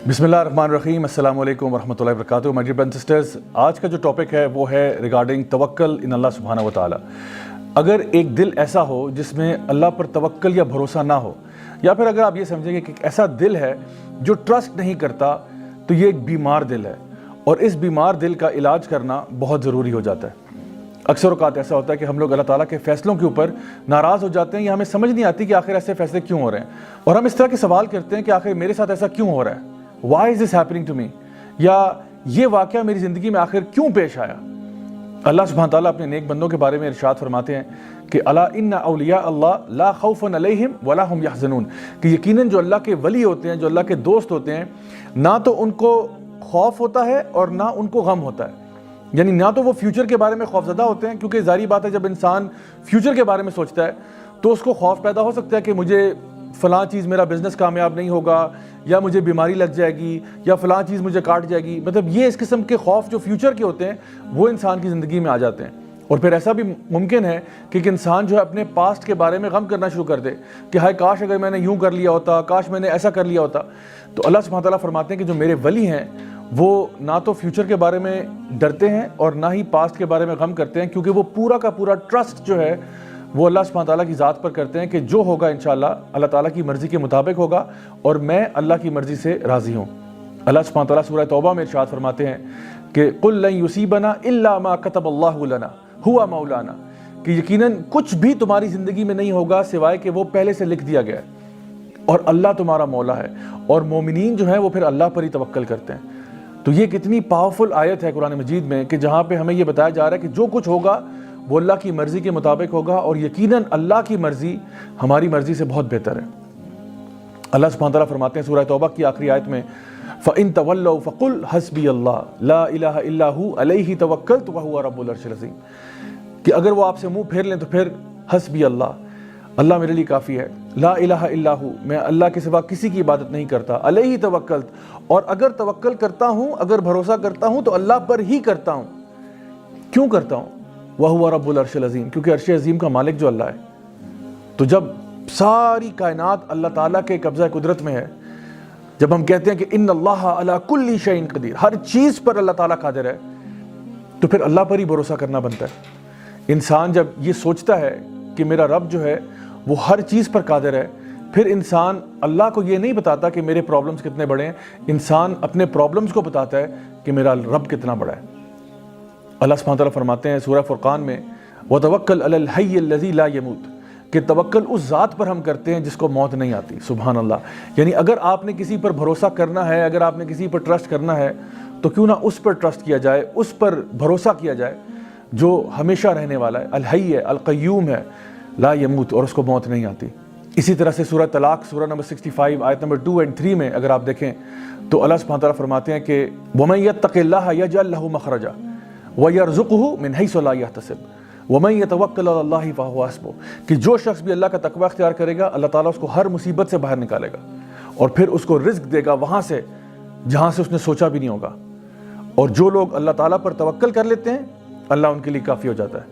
बिस्मिल्लाहिर्रहमानिर्रहीम, अस्सलाम वालेकुम वरहमतुल्लाहि वबरकातुहू। My dear brothers and sisters, आज का जो टॉपिक है वो है रिगार्डिंग तवक्कल इन अल्लाह सुब्हानहू व तआला। अगर एक दिल ऐसा हो जिसमें अल्लाह पर तवक्कल या भरोसा ना हो, या फिर अगर आप ये समझेंगे कि ऐसा दिल है जो ट्रस्ट नहीं करता, तो ये एक बीमार दिल है और इस बीमार दिल का इलाज करना बहुत ज़रूरी हो जाता है। अक्सर औक़ात ऐसा होता है कि हम लोग अल्लाह ताला के फ़ैसलों के ऊपर नाराज़ हो जाते हैं या हमें समझ नहीं आती कि आखिर ऐसे फ़ैसले क्यों हो रहे हैं, और हम इस तरह के सवाल करते हैं कि आखिर मेरे साथ ऐसा क्यों हो रहा है, why is this happening to me, या ये वाक़या मेरी ज़िंदगी में आखिर क्यों पेश आया। अल्लाह सुब्हानहू तआला अपने नेक बंदों के बारे में इरशाद फरमाते हैं कि अला इन्ना औलिया अल्लाह ला खौफुन अलैहिम वला हुम यहज़नून, कि यकीनन जो अल्लाह के वली होते हैं, जो अल्लाह के दोस्त होते हैं, ना तो उनको खौफ होता है और ना उनको गम होता है। यानी ना तो वो फ्यूचर के बारे में खौफज़दा होते हैं, क्योंकि ज़ाहिर बात है जब इंसान फ्यूचर के बारे में सोचता है तो उसको खौफ पैदा हो सकता है कि मुझे फ़लाँ चीज़, मेरा बिज़नेस कामयाब नहीं होगा, या मुझे बीमारी लग जाएगी, या फ़लाँ चीज़ मुझे काट जाएगी। मतलब ये इस किस्म के खौफ जो फ्यूचर के होते हैं वो इंसान की ज़िंदगी में आ जाते हैं। और फिर ऐसा भी मुमकिन है कि एक इंसान जो है अपने पास्ट के बारे में गम करना शुरू कर दे कि हाय काश अगर मैंने यूँ कर लिया होता, काश मैंने ऐसा कर लिया होता। तो अल्लाह सुब्हानहू तआला फरमाते हैं कि जो मेरे वली हैं वो ना तो फ्यूचर के बारे में डरते हैं और ना ही पास्ट के बारे में गम करते हैं, क्योंकि वो पूरा का पूरा ट्रस्ट जो है वो अल्लाह सुब्हानहू तआला की ज़ात पर करते हैं कि जो होगा इंशाअल्लाह अल्लाह ताला की मर्ज़ी के मुताबिक होगा और मैं अल्लाह की मर्ज़ी से राज़ी हूँ। अल्लाह सुब्हानहू तआला सूरह तौबा में इरशाद फरमाते हैं कि कुल लन युसीबना इल्ला मा कतबल्लाहु लना हुआ मौलाना, कि यकीनन कुछ भी तुम्हारी ज़िंदगी में नहीं होगा सिवाय कि वो पहले से लिख दिया गया है और अल्लाह तुम्हारा मौला है। और मोमिनीन जो है वो फिर अल्लाह पर ही तवक्कल करते हैं। तो ये कितनी पावरफुल आयत है कुरान मजीद में कि जहाँ पे हमें ये बताया जा रहा है कि जो कुछ होगा वो अल्लाह की मर्ज़ी के मुताबिक होगा, और यकीनन अल्लाह की मर्ज़ी हमारी मर्ज़ी से बहुत बेहतर है। अल्लाह सुब्हानहू तआला फरमाते हैं सूरह तौबा की आखिरी आयत में, फ़इन तवल्लौ फ़कुल हस्बी अल्लाह ला इलाहा इल्ला हु अलैहि तवक्कलतु व हुवा रब्बुल अर्शिल अज़ीम, कि अगर वो आपसे मुंह फेर लें तो फिर हस्बी अल्लाह, अल्लाह मेरे लिए काफ़ी है, ला इलाहा इल्ला हु, मैं अल्लाह के सिवा किसी की इबादत नहीं करता, अलैहि तवक्कलत, और अगर तवक्कल करता हूँ, अगर भरोसा करता हूँ तो अल्लाह पर ही करता हूँ। क्यों करता हूँ? वह हुआ रब्बुल अर्शिल अज़ीम, क्योंकि अर्श अज़ीम का मालिक जो अल्लाह है। तो जब सारी कायनात अल्लाह ताला के कब्ज़ा कुदरत में है, जब हम कहते हैं कि इन्नल्लाह अला कुल्ली शैइन क़दीर, हर चीज़ पर अल्लाह ताला कादिर है, तो फिर अल्लाह पर ही भरोसा करना बनता है। इंसान जब ये सोचता है कि मेरा रब जो है वो हर चीज़ पर कादिर है, फिर इंसान अल्लाह को ये नहीं बताता कि मेरे प्रॉब्लम्स कितने बड़े हैं, इंसान अपने प्रॉब्लम्स को बताता है कि मेरा रब कितना बड़ा है। अल्लाह सुब्हानहू तआला फरमाते हैं सूरह फुरक़ान में, वतवक्कल अलल हय्य अल्लज़ी ला यमूत, कि तवक्कल उस ज़ात पर हम करते हैं जिसको मौत नहीं आती। सुभान अल्लाह। यानी अगर आपने किसी पर भरोसा करना है, अगर आपने किसी पर ट्रस्ट करना है, तो क्यों ना उस पर ट्रस्ट किया जाए, उस पर भरोसा किया जाए जो हमेशा रहने वाला है, अल हय्य है, अल क़य्यूम है, ला यमूत, और उसको मौत नहीं आती। इसी तरह से सूरह तलाक़ सूरह नंबर 65 आयत नंबर 2 और 3 में अगर आप देखें तो अल्लाह सुब्हानहू तआला फरमाते हैं कि वमन यत्तक़िल्लाह यजअल लहू मख़रजा व यरज़ुक़हु मिन हैसु ला यहतसिब वमन यतवक्कल अलल्लाहि फ़हुवा हस्बुह, कि जो शख्स भी अल्लाह का तक़वा अख्तियार करेगा अल्लाह ताला उसको हर मुसीबत से बाहर निकालेगा और फिर उसको रिज़्क़ देगा वहाँ से जहाँ से उसने सोचा भी नहीं होगा। और जो लोग अल्लाह ताला पर तवक्कल कर लेते हैं अल्लाह उनके लिए काफ़ी हो जाता है।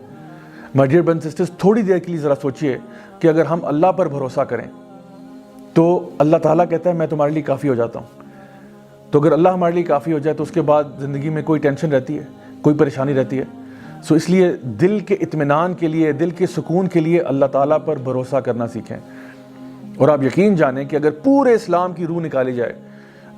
माय डियर ब्रदर्स सिस्टर्स, थोड़ी देर के लिए ज़रा सोचिए कि अगर हम अल्लाह पर भरोसा करें तो अल्लाह ताला कहता है मैं तुम्हारे लिए काफ़ी हो जाता हूँ। तो अगर अल्लाह हमारे लिए काफ़ी हो जाए तो उसके बाद ज़िंदगी में कोई टेंशन रहती है, कोई परेशानी रहती है। सो इसलिए दिल के इत्मीनान के लिए, दिल के सुकून के लिए अल्लाह ताला पर भरोसा करना सीखें। और आप यकीन जानें कि अगर पूरे इस्लाम की रूह निकाली जाए,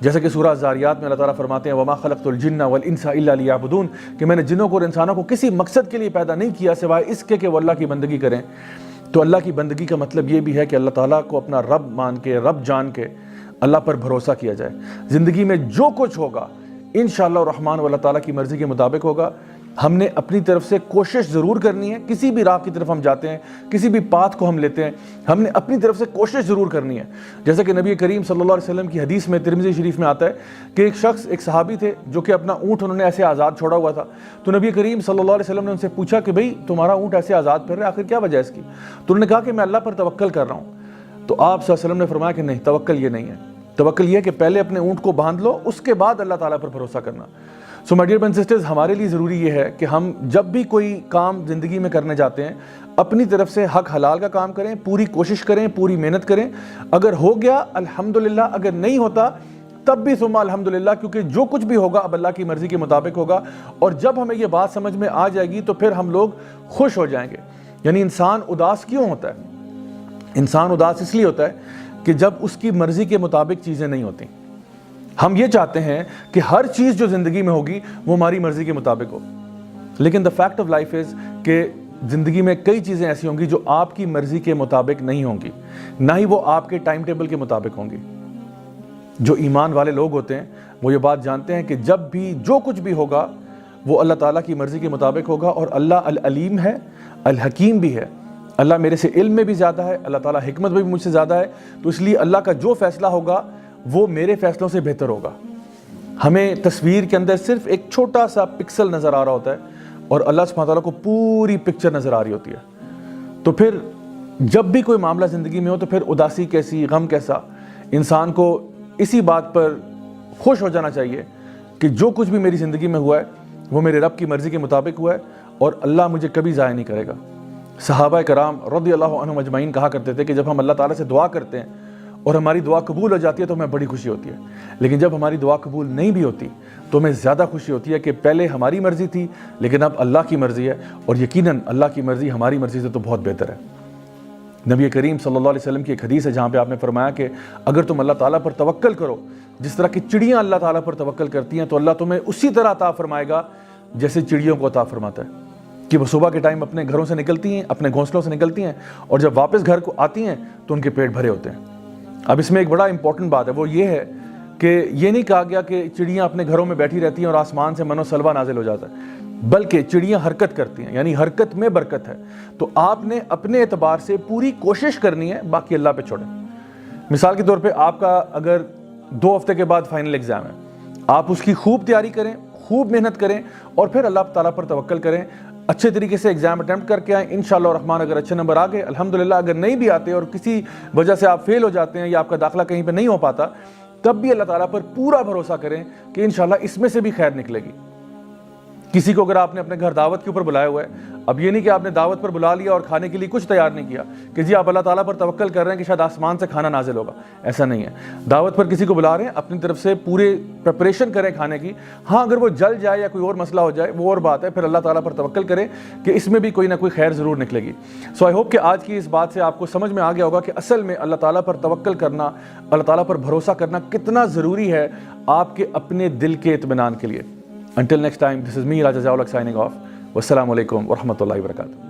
जैसे कि सूरह ज़ारियात में अल्लाह ताला फरमाते हैं वमा खलक़तुल जिन्ना वल इंसा इल्ला लियअबुदून, कि मैंने जिन्नों को और इंसानों को किसी मकसद के लिए पैदा नहीं किया सिवाय इसके कि वो अल्लाह की बंदगी करें। तो अल्लाह की बंदगी का मतलब ये भी है कि अल्लाह ताला को अपना रब मान के, रब जान के अल्लाह पर भरोसा किया जाए। ज़िंदगी में जो कुछ होगा इंशाअल्लाह रहमान अल्लाह ताला की मर्ज़ी के मुताबिक होगा। हमने अपनी तरफ से कोशिश ज़रूर करनी है, किसी भी राह की तरफ हम जाते हैं, किसी भी पाथ को हम लेते हैं, हमने अपनी तरफ से कोशिश ज़रूर करनी है। जैसे कि नबी करीम सल्लल्लाहु अलैहि वसल्लम की हदीस में तिरमिज़ी शरीफ में आता है कि एक शख्स, एक सहाबी थे जो कि अपना ऊँट उन्होंने ऐसे आज़ाद छोड़ा हुआ था। तो नबी करीम सल्लल्लाहु अलैहि वसल्लम ने उनसे पूछा कि भाई तुम्हारा ऊँट ऐसे आज़ाद फिर रहा है, आखिर क्या वजह है इसकी? तो उन्होंने कहा कि मैं अल्लाह पर तवक्कल कर रहा हूँ। तो आप सल्लल्लाहु अलैहि वसल्लम ने फरमाया कि नहीं, तवक्कल ये नहीं है। तवक्कल ये है कि पहले अपने ऊँट को बांध लो, उसके बाद अल्लाह ताला पर भरोसा करना। So my dear brothers sisters, हमारे लिए ज़रूरी ये है कि हम जब भी कोई काम ज़िंदगी में करने जाते हैं अपनी तरफ से हक हलाल का काम करें, पूरी कोशिश करें, पूरी मेहनत करें। अगर हो गया अल्हम्दुलिल्लाह, अगर नहीं होता تب بھی ثم الحمدللہ، کیونکہ جو کچھ بھی ہوگا اب اللہ کی مرضی کے مطابق ہوگا. اور جب ہمیں یہ بات سمجھ میں آ جائے گی تو پھر ہم لوگ خوش ہو جائیں گے. یعنی انسان اداس کیوں ہوتا ہے؟ انسان اداس اس لیے ہوتا ہے کہ جب اس کی مرضی کے مطابق چیزیں نہیں ہوتی. ہم یہ چاہتے ہیں کہ ہر چیز جو زندگی میں ہوگی وہ ہماری مرضی کے مطابق ہو، لیکن the fact of life is کہ زندگی میں کئی چیزیں ایسی ہوں گی جو آپ کی مرضی کے مطابق نہیں ہوں گی، نہ ہی وہ آپ کے ٹائم ٹیبل کے مطابق ہوں گی. جو ایمان والے لوگ ہوتے ہیں وہ یہ بات جانتے ہیں کہ جب بھی جو کچھ بھی ہوگا وہ اللہ تعالیٰ کی مرضی کے مطابق ہوگا. اور اللہ العلیم ہے، الحکیم بھی ہے. اللہ میرے سے علم میں بھی زیادہ ہے، اللہ تعالیٰ حکمت میں بھی مجھ سے زیادہ ہے، تو اس لیے اللہ کا جو فیصلہ ہوگا وہ میرے فیصلوں سے بہتر ہوگا. ہمیں تصویر کے اندر صرف ایک چھوٹا سا پکسل نظر آ رہا ہوتا ہے اور اللہ سبحانہ تعالیٰ کو پوری پکچر نظر آ رہی ہوتی ہے. تو پھر جب بھی کوئی معاملہ زندگی میں ہو تو پھر اداسی کیسی، غم کیسا. انسان کو اسی بات پر خوش ہو جانا چاہیے کہ جو کچھ بھی میری زندگی میں ہوا ہے وہ میرے رب کی مرضی کے مطابق ہوا ہے اور اللہ مجھے کبھی ضائع نہیں کرے گا. صحابہ کرام رضی اللہ عنہم اجمعین کہا کرتے تھے کہ جب ہم اللہ تعالیٰ سے دعا کرتے ہیں اور ہماری دعا قبول ہو جاتی ہے تو ہمیں بڑی خوشی ہوتی ہے، لیکن جب ہماری دعا قبول نہیں بھی ہوتی تو ہمیں زیادہ خوشی ہوتی ہے کہ پہلے ہماری مرضی تھی لیکن اب اللہ کی مرضی ہے، اور یقیناً اللہ کی مرضی ہماری مرضی سے تو بہت بہتر ہے. نبی کریم صلی اللہ علیہ وسلم کی ایک حدیث ہے جہاں پہ آپ نے فرمایا کہ اگر تم اللہ تعالیٰ پر توکل کرو جس طرح کی چڑیاں اللہ تعالیٰ پر توکل کرتی ہیں تو اللہ تمہیں اسی طرح عطا فرمائے گا جیسے چڑیوں کو عطا فرماتا ہے. کہ وہ صبح کے ٹائم اپنے گھروں سے نکلتی ہیں، اپنے گھونسلوں سے نکلتی ہیں، اور جب واپس گھر کو آتی ہیں تو ان کے پیٹ بھرے ہوتے ہیں. اب اس میں ایک بڑا امپورٹنٹ بات ہے، وہ یہ ہے کہ یہ نہیں کہا گیا کہ چڑیاں اپنے گھروں میں بیٹھی رہتی ہیں اور آسمان سے من و سلوہ نازل ہو جاتا ہے، بلکہ چڑیاں حرکت کرتی ہیں، یعنی حرکت میں برکت ہے. تو آپ نے اپنے اعتبار سے پوری کوشش کرنی ہے، باقی اللہ پہ چھوڑیں. مثال کے طور پہ آپ کا اگر 2 ہفتے کے بعد فائنل ایگزام ہے، آپ اس کی خوب تیاری کریں، خوب محنت کریں اور پھر اللہ تعالیٰ پر توکل کریں. اچھے طریقے سے ایگزام اٹیمپٹ کر کے آئیں، انشاءاللہ الرحمن. اگر اچھے نمبر آ گئے الحمدللہ، اگر نہیں بھی آتے اور کسی وجہ سے آپ فیل ہو جاتے ہیں یا آپ کا داخلہ کہیں پہ نہیں ہو پاتا، تب بھی اللہ تعالیٰ پر پورا بھروسہ کریں کہ انشاءاللہ اس میں سے بھی خیر نکلے گی. کسی کو اگر آپ نے اپنے گھر دعوت کے اوپر بلایا ہوا ہے، اب یہ نہیں کہ آپ نے دعوت پر بلا لیا اور کھانے کے لیے کچھ تیار نہیں کیا کہ جی آپ اللہ تعالیٰ پر توکل کر رہے ہیں کہ شاید آسمان سے کھانا نازل ہوگا. ایسا نہیں ہے. دعوت پر کسی کو بلا رہے ہیں، اپنی طرف سے پورے پریپریشن کریں کھانے کی. ہاں اگر وہ جل جائے یا کوئی اور مسئلہ ہو جائے وہ اور بات ہے، پھر اللہ تعالیٰ پر توکل کریں کہ اس میں بھی کوئی نہ کوئی خیر ضرور نکلے گی. سو آئی ہوپ کہ آج کی اس بات سے آپ کو سمجھ میں آ گیا ہوگا کہ اصل میں اللہ تعالیٰ پر توکل کرنا، اللہ تعالیٰ پر بھروسہ کرنا کتنا ضروری ہے آپ کے اپنے دل کے اطمینان کے لیے. Until next time, this is me, Raja Zawlak, signing off. Wassalamu alaikum wa rahmatullahi wa barakatuh.